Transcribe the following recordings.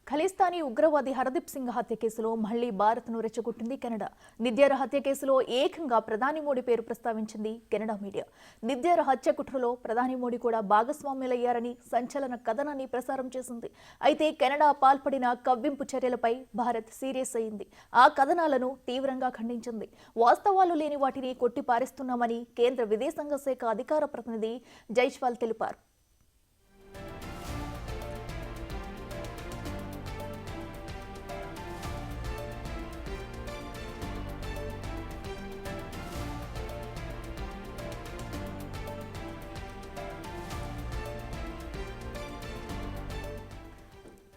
ఖలిస్తానీ ఉగ్రవాది హర్దీప్ సింగ్ హత్య కేసులో మళ్లీ భారత్ను రెచ్చగొట్టింది కెనడా. నిద్యార హత్య కేసులో ఏకంగా ప్రధాని మోడీ పేరు ప్రస్తావించింది కెనడా మీడియా. నిద్యార హత్య కుట్రలో ప్రధాని మోడీ కూడా భాగస్వామ్యులయ్యారని సంచలన కథనాన్ని ప్రసారం చేసింది. అయితే కెనడా పాల్పడిన కవ్వింపు చర్యలపై భారత్ సీరియస్ అయింది. ఆ కథనాలను తీవ్రంగా ఖండించింది. వాస్తవాలు లేని వాటిని కొట్టిపారేస్తున్నామని కేంద్ర విదేశాంగ శాఖ అధికార ప్రతినిధి జైస్వాల్ తెలిపారు.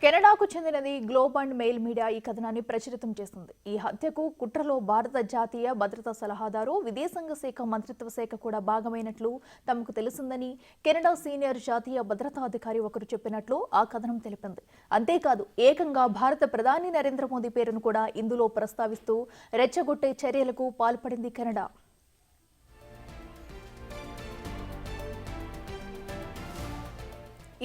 కెనడాకు చెందినది గ్లోబ్ అండ్ మెయిల్ మీడియా ఈ కథనాన్ని ప్రచురితం చేసింది. ఈ హత్యకు కుట్రలో భారత జాతీయ భద్రతా సలహాదారు, విదేశాంగ శాఖ మంత్రిత్వ శాఖ కూడా భాగమైనట్లు తమకు తెలిసిందని కెనడా సీనియర్ జాతీయ భద్రతా అధికారి ఒకరు చెప్పినట్లు ఆ కథనం తెలిపింది. అంతేకాదు ఏకంగా భారత ప్రధాని నరేంద్ర మోదీ పేరును కూడా ఇందులో ప్రస్తావిస్తూ రెచ్చగొట్టే చర్యలకు పాల్పడింది కెనడా.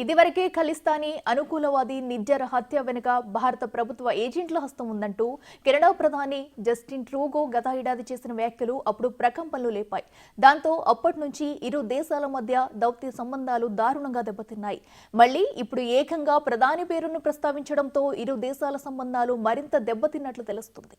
ఇదివరకే ఖలిస్తానీ అనుకూలవాది నిజ్జర్ హత్య వెనుక భారత ప్రభుత్వ ఏజెంట్ల హస్తం ఉందంటూ కెనడా ప్రధాని జస్టిన్ ట్రూడో గత ఏడాది చేసిన వ్యాఖ్యలు అప్పుడు ప్రకంపనలు లేపాయి. దాంతో అప్పటి నుంచి ఇరు దేశాల మధ్య దౌత్య సంబంధాలు దారుణంగా దెబ్బతిన్నాయి. మళ్లీ ఇప్పుడు ఏకంగా ప్రధాని పేరును ప్రస్తావించడంతో ఇరు దేశాల సంబంధాలు మరింత దెబ్బతిన్నట్లు తెలుస్తుంది.